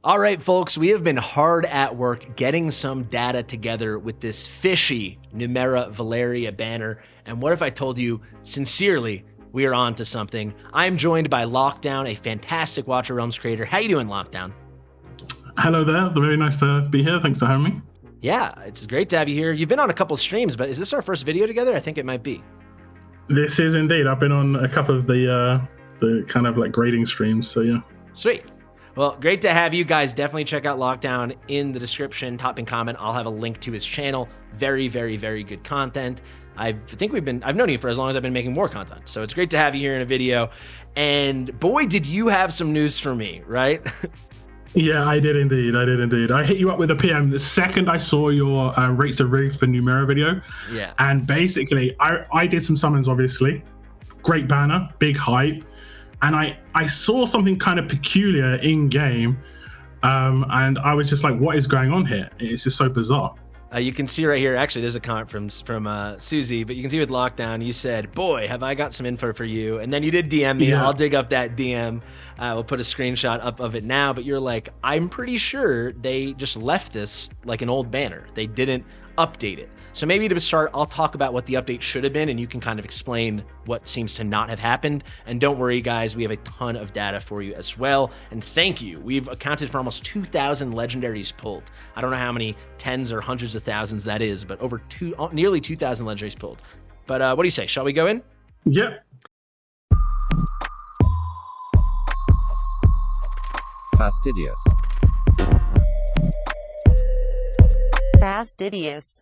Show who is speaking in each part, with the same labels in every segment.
Speaker 1: All right, folks, we have been hard at work getting some data together with this fishy Numera Valeriya banner. And what if I told you, sincerely, we are on to something. I'm joined by Lockdown, a fantastic Watcher Realms creator. How you doing, Lockdown?
Speaker 2: Hello there. Very nice to be here. Thanks for having me.
Speaker 1: Yeah, it's great to have you here. You've been on a couple streams, but is this our first video together? I think it might be.
Speaker 2: This is indeed. I've been on a couple of the kind of like grading streams, so yeah.
Speaker 1: Sweet. Well, great to have you guys. Definitely check out Lockdown in the description, top and comment. I'll have a link to his channel. Very, very, very good content. I've known you for as long as I've been making more content. So it's great to have you here in a video. And boy, did you have some news for me, right?
Speaker 2: Yeah, I did indeed. I hit you up with a PM the second I saw your rates of rigs for Numera video.
Speaker 1: Yeah.
Speaker 2: And basically, I did some summons, obviously. Great banner, big hype. And I saw something kind of peculiar in game, and I was just like, "What is going on here?" It's just so bizarre.
Speaker 1: You can see right here. Actually, there's a comment from Susie, but you can see with Lockdown, you said, "Boy, have I got some info for you." And then you did DM me. Yeah. I'll dig up that DM. We'll put a screenshot up of it now. But you're like, "I'm pretty sure they just left this like an old banner. They didn't update it." So maybe to start, I'll talk about what the update should have been, and you can kind of explain what seems to not have happened. And don't worry, guys, we have a ton of data for you as well. And thank you. We've accounted for almost 2,000 legendaries pulled. I don't know how many tens or hundreds of thousands that is, but nearly 2,000 legendaries pulled. But what do you say? Shall we go in?
Speaker 2: Yep.
Speaker 3: Fastidious.
Speaker 4: Fastidious.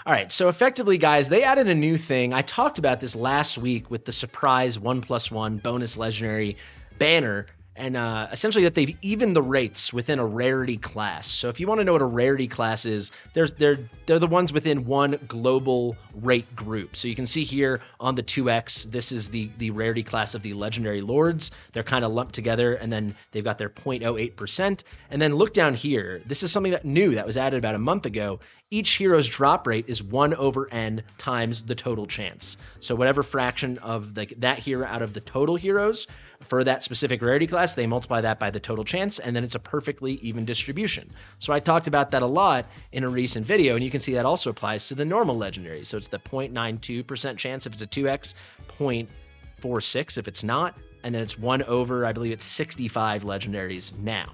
Speaker 1: All right, so effectively, guys, they added a new thing. I talked about this last week with the surprise 1+1 bonus legendary banner, and essentially that they've evened the rates within a rarity class. So if you want to know what a rarity class is, they're the ones within one global rate group. So you can see here on the 2x, this is the rarity class of the legendary lords. They're kind of lumped together, and then they've got their 0.08%. And then look down here. This is something that was added about a month ago. Each hero's drop rate is 1/n times the total chance. So whatever fraction of that hero out of the total heroes for that specific rarity class, they multiply that by the total chance, and then it's a perfectly even distribution. So I talked about that a lot in a recent video, and you can see that also applies to the normal legendary. So it's the 0.92% chance if it's a 2x, 0.46 if it's not, and then it's 1/, I believe it's 65 legendaries now.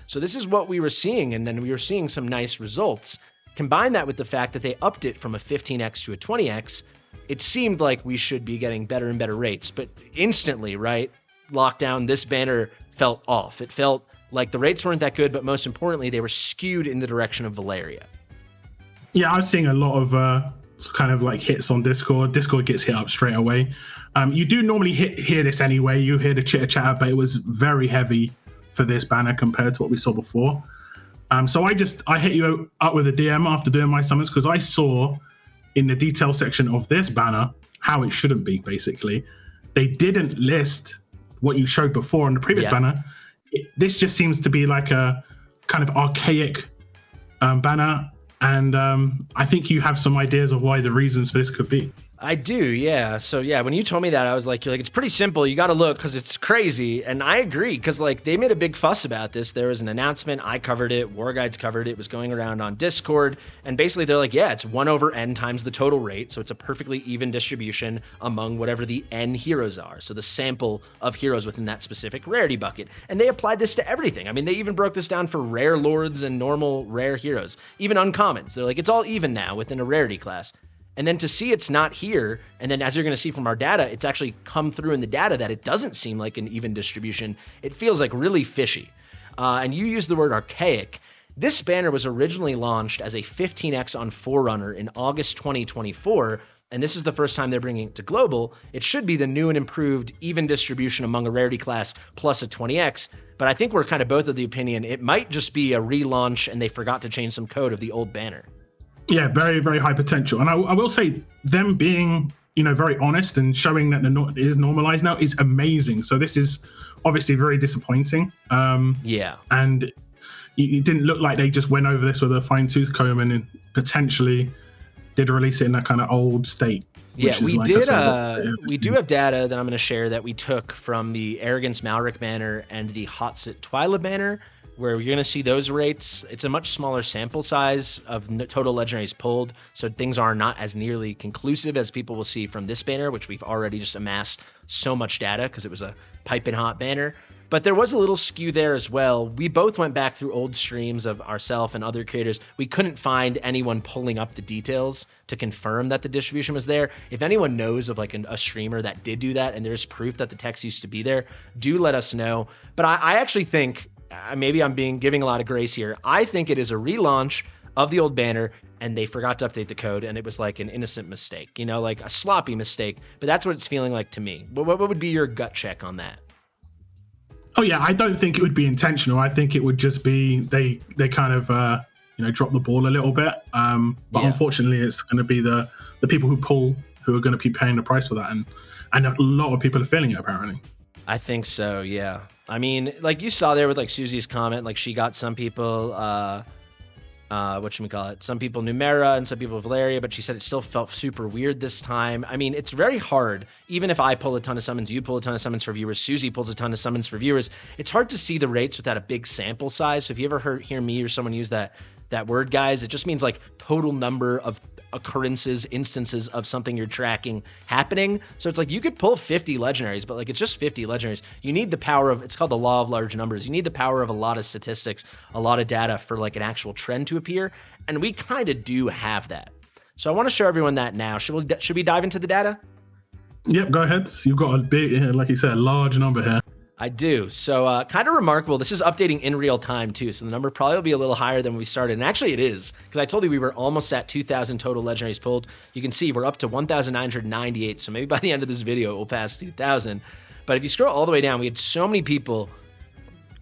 Speaker 1: So this is what we were seeing, and then we were seeing some nice results. Combine that with the fact that they upped it from a 15x to a 20x, it seemed like we should be getting better and better rates. But instantly, right, Lockdown, this banner felt off. It felt like the rates weren't that good, but most importantly, they were skewed in the direction of Valeriya.
Speaker 2: Yeah, I was seeing a lot of kind of like hits on Discord. Discord gets hit up straight away. You do normally hear this anyway. You hear the chitter chatter, but it was very heavy for this banner compared to what we saw before. So I hit you up with a DM after doing my summons because I saw in the detail section of this banner how it shouldn't be, basically. They didn't list what you showed before on the previous banner. This just seems to be like a kind of archaic banner, and I think you have some ideas of why the reasons for this could be.
Speaker 1: I do, yeah. So yeah, when you told me that, I was like, you're like, it's pretty simple. You got to look because it's crazy. And I agree because like they made a big fuss about this. There was an announcement. I covered it. War Guides covered it. It was going around on Discord. And basically they're like, yeah, it's 1/n times the total rate. So it's a perfectly even distribution among whatever the n heroes are. So the sample of heroes within that specific rarity bucket. And they applied this to everything. I mean, they even broke this down for rare lords and normal rare heroes, even uncommons. They're like, it's all even now within a rarity class. And then to see it's not here, and then as you're going to see from our data, it's actually come through in the data that it doesn't seem like an even distribution. It feels like really fishy. And you used the word archaic. This banner was originally launched as a 15x on Forerunner in August 2024, and this is the first time they're bringing it to global. It should be the new and improved even distribution among a rarity class plus a 20x, but I think we're kind of both of the opinion it might just be a relaunch and they forgot to change some code of the old banner.
Speaker 2: Yeah, very, very high potential. And I will say them being, very honest and showing that it is normalized now is amazing. So this is obviously very disappointing.
Speaker 1: Yeah.
Speaker 2: And it didn't look like they just went over this with a fine tooth comb and potentially did release it in that kind of old state.
Speaker 1: Yeah, we do have data that I'm going to share that we took from the Arrogance Malric banner and the Hotsit Twyla banner. where you're going to see those rates. It's a much smaller sample size of total legendaries pulled, so things are not as nearly conclusive as people will see from this banner, which we've already just amassed so much data because it was a piping hot banner. But there was a little skew there as well. We both went back through old streams of ourselves and other creators. We couldn't find anyone pulling up the details to confirm that the distribution was there. If anyone knows of like a streamer that did do that and there's proof that the text used to be there, do let us know. But I actually think, maybe I'm giving a lot of grace here, I think it is a relaunch of the old banner and they forgot to update the code and it was like an innocent mistake, you know, like a sloppy mistake. But that's what it's feeling like to me. What would be your gut check on that?
Speaker 2: Oh yeah, I don't think it would be intentional. I think it would just be they kind of drop the ball a little bit. But unfortunately, it's going to be the people who pull who are going to be paying the price for that, and a lot of people are feeling it apparently.
Speaker 1: I think so. Yeah. I mean, like you saw there with like Susie's comment, like she got some people. Some people Numera and some people Valeriya, but she said it still felt super weird this time. I mean, it's very hard. Even if I pull a ton of summons, you pull a ton of summons for viewers, Susie pulls a ton of summons for viewers, it's hard to see the rates without a big sample size. So if you ever hear me or someone use that word, guys, it just means like total number of occurrences, instances of something you're tracking happening. So it's like you could pull 50 legendaries, but like it's just 50 legendaries. You need the power of, it's called the law of large numbers. You need the power of a lot of statistics, a lot of data for like an actual trend to appear. And we kind of do have that. So I want to show everyone that now. Should we dive into the data?
Speaker 2: Yep, go ahead. You've got a big, like you said, a large number here.
Speaker 1: I do. So kind of remarkable. This is updating in real time too. So the number probably will be a little higher than we started. And actually it is, because I told you we were almost at 2,000 total legendaries pulled. You can see we're up to 1,998. So maybe by the end of this video, it will pass 2,000. But if you scroll all the way down, we had so many people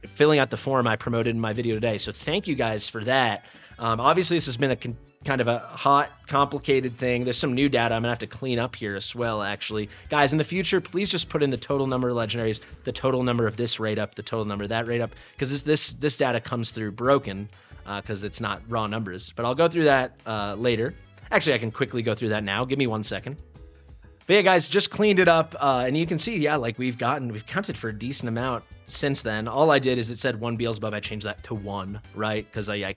Speaker 1: filling out the form I promoted in my video today. So thank you guys for that. Obviously, this has been a kind of a hot, complicated thing. There's some new data I'm going to have to clean up here as well, actually. Guys, in the future, please just put in the total number of legendaries, the total number of this rate up, the total number of that rate up, because this data comes through broken because it's not raw numbers. But I'll go through that later. Actually, I can quickly go through that now. Give me 1 second. But yeah, guys, just cleaned it up, and you can see, yeah, like we've counted for a decent amount since then. All I did is it said 1 Beelzebub. I changed that to 1, right? Because I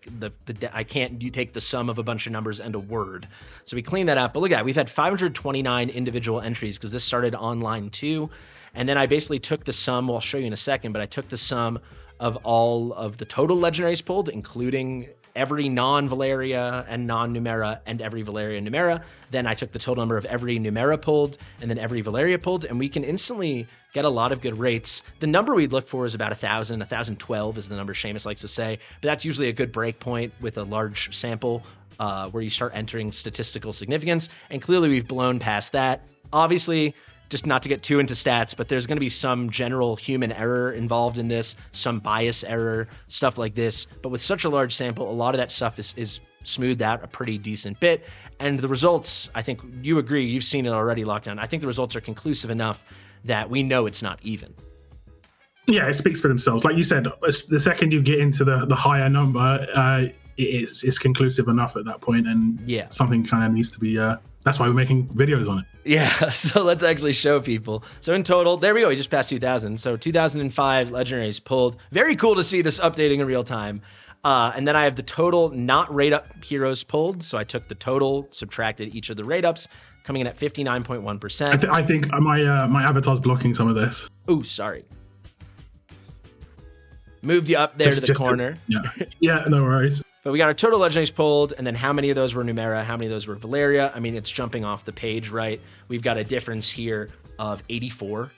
Speaker 1: can't you take the sum of a bunch of numbers and a word. So we cleaned that up. But look at that. We've had 529 individual entries because this started online too. And then I basically took the sum. Well, I'll show you in a second, but I took the sum of all of the total legendaries pulled, including every non-Valeriya and non-Numera and every Valeriya and Numera. Then I took the total number of every Numera pulled and then every Valeriya pulled, and we can instantly get a lot of good rates. The number we'd look for is about 1,000. 1,012 is the number Seamus likes to say, but that's usually a good break point with a large sample where you start entering statistical significance, and clearly we've blown past that. Obviously, just not to get too into stats, but there's going to be some general human error involved in this, some bias error, stuff like this. But with such a large sample, a lot of that stuff is smoothed out a pretty decent bit. And the results, I think you agree, you've seen it already, Lockdown. I think the results are conclusive enough that we know it's not even.
Speaker 2: Yeah, it speaks for themselves. Like you said, the second you get into the higher number, it's conclusive enough at that point, and
Speaker 1: yeah,
Speaker 2: something kind of needs to be that's why we're making videos on it.
Speaker 1: Yeah, so let's actually show people. So in total, there we go, we just passed 2,000. So 2,005 legendaries pulled. Very cool to see this updating in real time. And then I have the total not rate up heroes pulled. So I took the total, subtracted each of the rate ups, coming in at 59.1%.
Speaker 2: I think my avatar's blocking some of this.
Speaker 1: Oh, sorry. Moved you up there to the corner.
Speaker 2: Yeah, no worries.
Speaker 1: But we got our total legendaries pulled, and then how many of those were Numera, how many of those were Valeriya. I mean, it's jumping off the page, right? We've got a difference here of 84,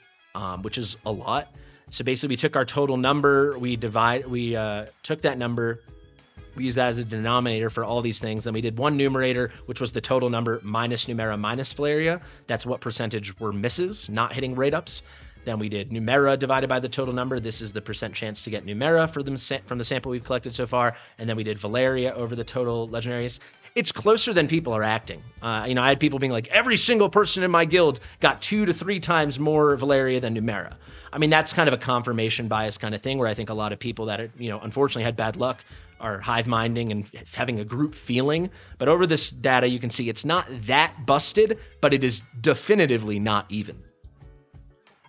Speaker 1: which is a lot. So basically, we took our total number, we took that number, we used that as a denominator for all these things. Then we did one numerator, which was the total number minus Numera minus Valeriya. That's what percentage were misses, not hitting rate ups. Then we did Numera divided by the total number. This is the percent chance to get Numera from the sample we've collected so far. And then we did Valeriya over the total legendaries. It's closer than people are acting. I had people being like, every single person in my guild got 2 to 3 times more Valeriya than Numera. I mean, that's kind of a confirmation bias kind of thing where I think a lot of people that, unfortunately had bad luck are hive minding and having a group feeling. But over this data, you can see it's not that busted, but it is definitively not even.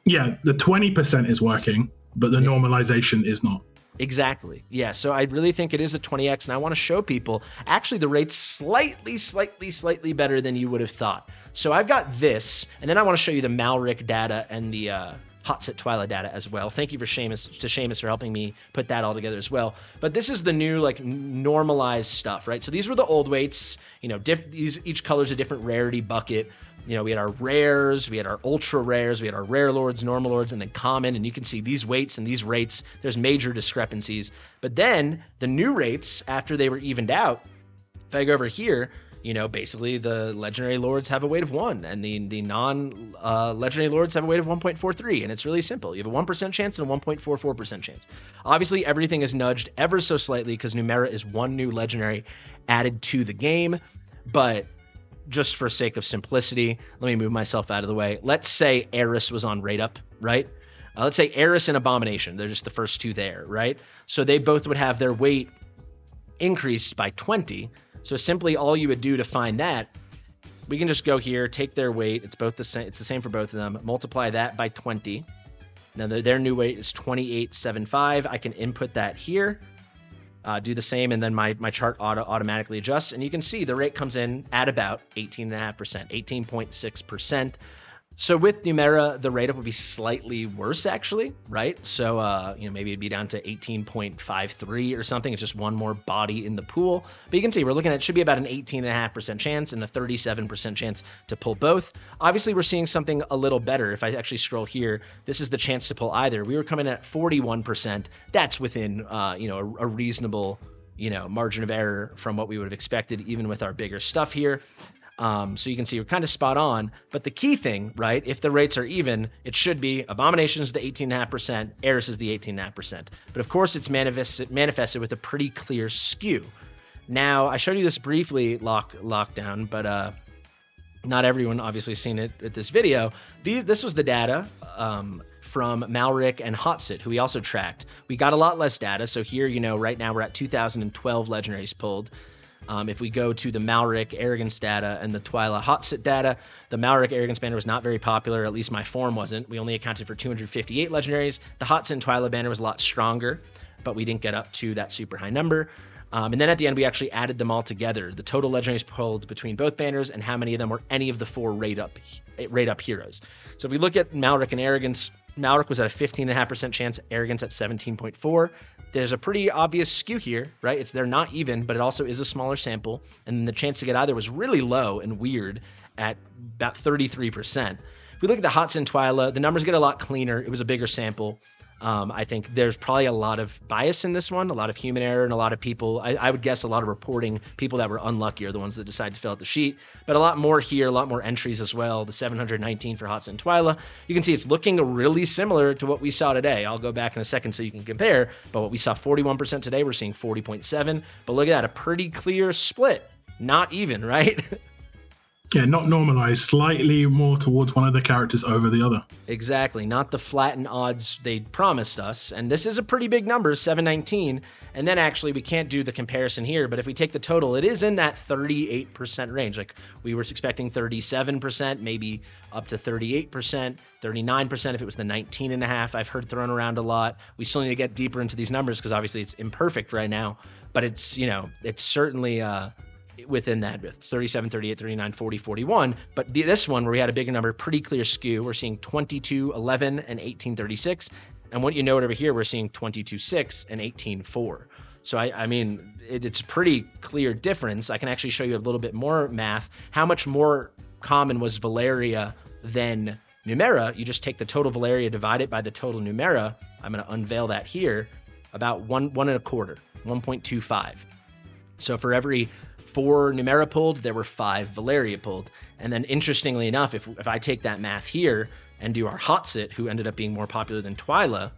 Speaker 2: Yeah, the 20% is working, but the normalization is not.
Speaker 1: Exactly. Yeah. So I really think it is a 20x, and I want to show people actually the rate's slightly better than you would have thought. So I've got this, and then I want to show you the Malric data and the Hot Sit Twyla data as well. Thank you for Seamus for helping me put that all together as well. But this is the new like normalized stuff, right? So these were the old weights. You know, each color's a different rarity bucket. You know, we had our rares, we had our ultra rares, we had our rare lords, normal lords, and then common. And you can see these weights and these rates, there's major discrepancies. But then the new rates, after they were evened out, if I go over here, you know, basically the legendary lords have a weight of 1, and the non-legendary lords have a weight of 1.43. And it's really simple. You have a 1% chance and a 1.44% chance. Obviously, everything is nudged ever so slightly because Numera is one new legendary added to the game. But just for sake of simplicity, let me move myself out of the way. Let's say Eris was on rate up, right? Let's say Eris and Abomination. They're just the first two there, right? So they both would have their weight increased by 20. So simply all you would do to find that, we can just go here, take their weight. It's both the same. It's the same for both of them. Multiply that by 20. Now their new weight is 2875. I can input that here. Do the same, and then my chart automatically adjusts, and you can see the rate comes in at about 18.5%, 18.6%. So with Numera, the rate up would be slightly worse, actually, right? So, you know, maybe it'd be down to 18.53 or something. It's just one more body in the pool. But you can see we're looking at, it should be about an 18.5% chance and a 37% chance to pull both. Obviously, we're seeing something a little better. If I actually scroll here, this is the chance to pull either. We were coming at 41%. That's within, you know, a reasonable, you know, margin of error from what we would have expected, even with our bigger stuff here. So you can see we're kind of spot on, but the key thing, right, if the rates are even, it should be Abomination is the 18.5%, Eris is the 18.5%. But of course, it's manifested with a pretty clear skew. Now, I showed you this briefly, lockdown, but not everyone obviously seen it at this video. This was the data from Malric and Hotsit, who we also tracked. We got a lot less data, so here, you know, right now we're at 2012 legendaries pulled. If we go to the Malric Arrogance data and the Twyla Hotsit data, the Malric Arrogance banner was not very popular, at least my form wasn't. We only accounted for 258 legendaries. The Hotsit and Twyla banner was a lot stronger, but we didn't get up to that super high number. And then at the end, we actually added them all together. The total legendaries pulled between both banners and how many of them were any of the 4 rate up heroes. So if we look at Malric and Arrogance, Malric was at a 15.5% chance, Arrogance at 17.4%. There's a pretty obvious skew here, right? They're not even, but it also is a smaller sample. And the chance to get either was really low and weird at about 33%. If we look at the Hotsit and Twyla, the numbers get a lot cleaner. It was a bigger sample. I think there's probably a lot of bias in this one, a lot of human error, and a lot of people, I would guess a lot of reporting, people that were unlucky are the ones that decide to fill out the sheet. But a lot more here, a lot more entries as well. The 719 for Hotsit and Twyla. You can see it's looking really similar to what we saw today. I'll go back in a second so you can compare. But what we saw 41% today, we're seeing 40.7. But look at that, a pretty clear split. Not even, right?
Speaker 2: Yeah, not normalized, slightly more towards one of the characters over the other.
Speaker 1: Exactly, not the flattened odds they promised us. And this is a pretty big number, 719. And then actually we can't do the comparison here, but if we take the total, it is in that 38% range. Like we were expecting 37%, maybe up to 38%, 39% if it was the 19.5 I've heard thrown around a lot. We still need to get deeper into these numbers because obviously it's imperfect right now, but it's, you know, it's certainly within that, 37, 38, 39, 40, 41. But this one where we had a bigger number, pretty clear skew. We're seeing 22, 11, and 1836. And what you note over here, we're seeing 22, 6, and 18, 4. So I mean, it's a pretty clear difference. I can actually show you a little bit more math. How much more common was Valeriya than Numera? You just take the total Valeriya, divide it by the total Numera. I'm going to unveil that here. About 1.25, 1.25. So for every 4 Numera pulled, there were 5 Valeriya pulled. And then interestingly enough, if I take that math here and do our Hotsit, who ended up being more popular than Twyla,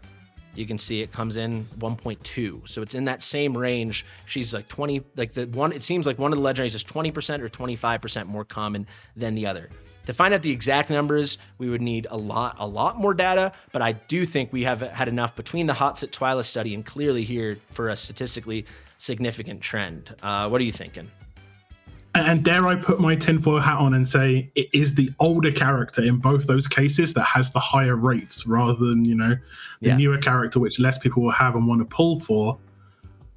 Speaker 1: you can see it comes in 1.2. So it's in that same range. She's like 20, like the one, it seems like one of the legendaries is 20% or 25% more common than the other. To find out the exact numbers, we would need a lot more data, but I do think we have had enough between the Hotsit Twyla study and clearly here for a statistically significant trend. What are you thinking?
Speaker 2: And dare I put my tinfoil hat on and say it is the older character in both those cases that has the higher rates rather than, the newer character, which less people will have and want to pull for,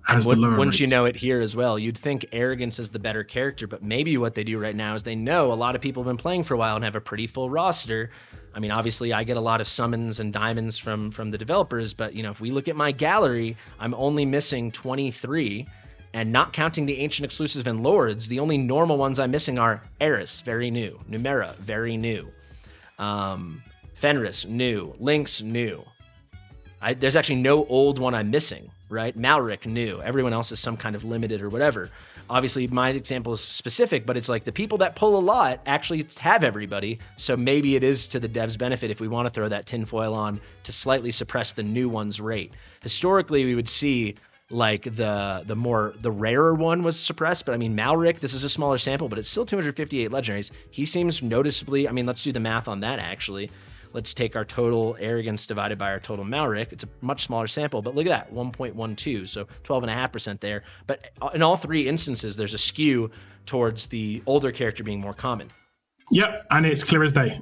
Speaker 2: has the lower
Speaker 1: Wouldn't
Speaker 2: rates.
Speaker 1: you know it here as well? You'd think Arrogance is the better character, but maybe what they do right now is they know a lot of people have been playing for a while and have a pretty full roster. I mean, obviously, I get a lot of summons and diamonds from the developers, but, if we look at my gallery, I'm only missing 23. And not counting the ancient exclusives and lords, the only normal ones I'm missing are Eris, very new. Numera, very new. Fenris, new. Lynx, new. There's actually no old one I'm missing, right? Malric, new. Everyone else is some kind of limited or whatever. Obviously, my example is specific, but it's like the people that pull a lot actually have everybody. So maybe it is to the devs' benefit if we want to throw that tinfoil on to slightly suppress the new one's rate. Historically, we would see like the rarer one was suppressed, but I mean Malric, this is a smaller sample, but it's still 258 legendaries. He seems noticeably, I mean, let's do the math on that actually. Let's take our total Arrogance divided by our total Malric. It's a much smaller sample, but look at that, 1.12, so 12.5% there. But in all three instances, there's a skew towards the older character being more common.
Speaker 2: Yep, and it's clear as day.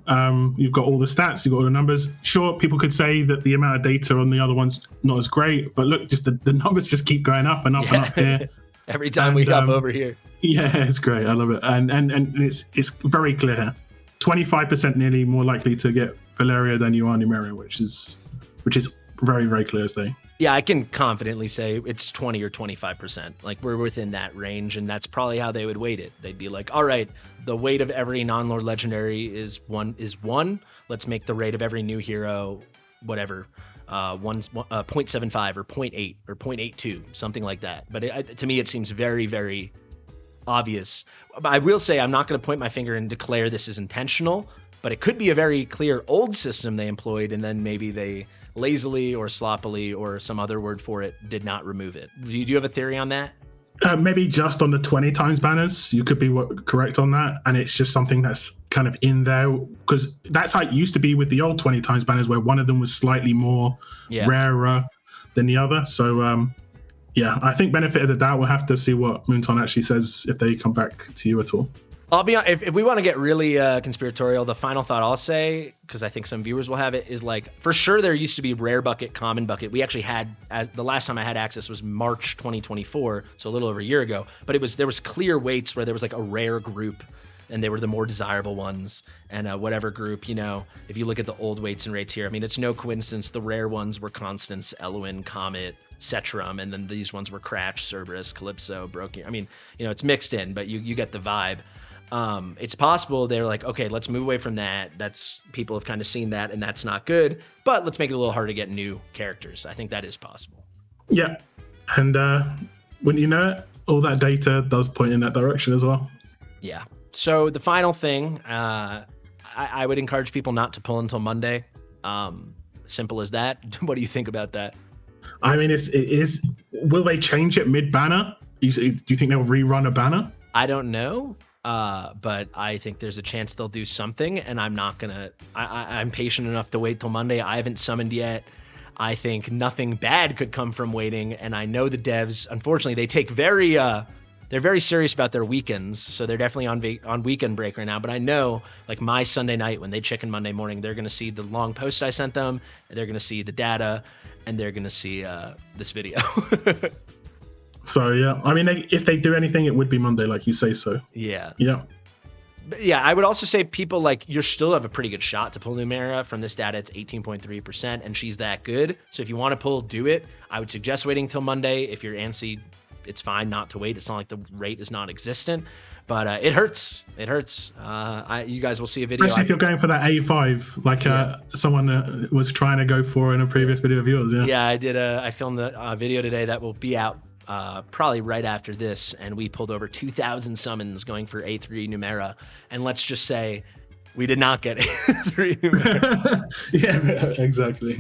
Speaker 2: You've got all the stats, you've got all the numbers. Sure, people could say that the amount of data on the other one's not as great, but look, just the numbers just keep going up and up and up here.
Speaker 1: Every time we hop over here.
Speaker 2: Yeah, it's great. I love it. And it's very clear here. 25% nearly more likely to get Valeriya than you are Numera, which is very, very clear as day.
Speaker 1: Yeah, I can confidently say it's 20 or 25%. Like we're within that range, and that's probably how they would weight it. They'd be like, all right, the weight of every non-lord legendary is one. Let's make the rate of every new hero, whatever, 0.75 or 0.8 or 0.82, something like that. But to me, it seems very, very obvious. I will say I'm not going to point my finger and declare this is intentional, but it could be a very clear old system they employed, and then maybe they lazily or sloppily or some other word for it did not remove it. Do you have a theory on that?
Speaker 2: Maybe just on the 20 times banners, you could be correct on that, and it's just something that's kind of in there because that's how it used to be with the old 20 times banners, where one of them was slightly more rarer than the other. So I think benefit of the doubt. We'll have to see what Moonton actually says if they come back to you at all.
Speaker 1: I'll be if we want to get really conspiratorial, the final thought I'll say, because I think some viewers will have it, is like for sure there used to be rare bucket, common bucket. We actually had, the last time I had access was March 2024, so a little over a year ago. But there was clear weights where there was like a rare group, and they were the more desirable ones. And whatever group, if you look at the old weights and rates here, I mean, it's no coincidence the rare ones were Constance, Elwyn, Comet, Cetrum, and then these ones were Cratch, Cerberus, Calypso, Broken. I mean, it's mixed in, but you get the vibe. It's possible they're like, okay, let's move away from that. People have kind of seen that, and that's not good. But let's make it a little harder to get new characters. I think that is possible.
Speaker 2: Yeah, and when you know it, all that data does point in that direction as well.
Speaker 1: Yeah. So the final thing, I would encourage people not to pull until Monday. Simple as that. What do you think about that?
Speaker 2: I mean, it is. Will they change it mid-banner? Do you think they'll rerun a banner?
Speaker 1: I don't know. But I think there's a chance they'll do something, and I'm not gonna. I'm patient enough to wait till Monday. I haven't summoned yet. I think nothing bad could come from waiting, and I know the devs. Unfortunately, they take they're very serious about their weekends, so they're definitely on weekend break right now. But I know, like my Sunday night when they check in Monday morning, they're gonna see the long post I sent them, and they're gonna see the data, and they're gonna see this video.
Speaker 2: So, yeah, I mean, if they do anything, it would be Monday, like you say so.
Speaker 1: Yeah.
Speaker 2: Yeah.
Speaker 1: But yeah, I would also say people like you still have a pretty good shot to pull Numera. From this data, it's 18.3%, and she's that good. So if you want to pull, do it. I would suggest waiting till Monday. If you're antsy, it's fine not to wait. It's not like the rate is non-existent, but it hurts. It hurts. You guys will see a video.
Speaker 2: Especially if you're going for that A5, like someone was trying to go for in a previous video of yours. Yeah.
Speaker 1: Yeah, I filmed a video today that will be out probably right after this, and we pulled over 2,000 summons going for A3 Numera, and let's just say we did not get A3 Numera.
Speaker 2: Yeah, exactly.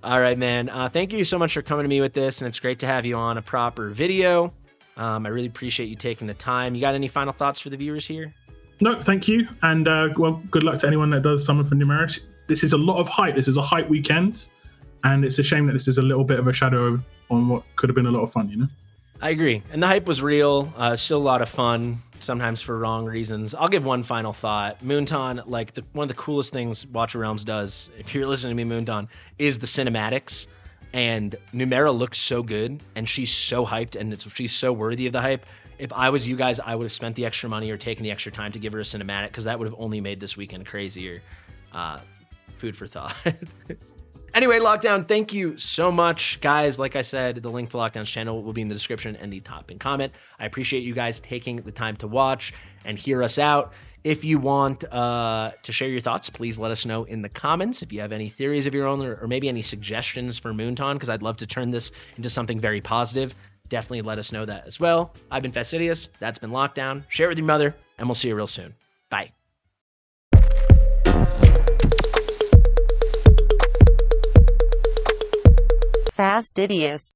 Speaker 1: All right, man. Thank you so much for coming to me with this, and it's great to have you on a proper video. I really appreciate you taking the time. You got any final thoughts for the viewers here?
Speaker 2: No, thank you, and well, good luck to anyone that does summon for Numera. This is a lot of hype. This is a hype weekend, and it's a shame that this is a little bit of a shadow on what could have been a lot of fun,
Speaker 1: I agree. And the hype was real. Still a lot of fun, sometimes for wrong reasons. I'll give one final thought. Moonton, like one of the coolest things Watcher Realms does, if you're listening to me, Moonton, is the cinematics. And Numera looks so good, and she's so hyped, and she's so worthy of the hype. If I was you guys, I would have spent the extra money or taken the extra time to give her a cinematic, because that would have only made this weekend crazier. Food for thought. Anyway, Lockdown, thank you so much, guys. Like I said, the link to Lockdown's channel will be in the description and the top pinned comment. I appreciate you guys taking the time to watch and hear us out. If you want to share your thoughts, please let us know in the comments. If you have any theories of your own or maybe any suggestions for Moonton, because I'd love to turn this into something very positive, definitely let us know that as well. I've been Fastidious. That's been Lockdown. Share it with your mother, and we'll see you real soon. Bye.
Speaker 4: Fastidious.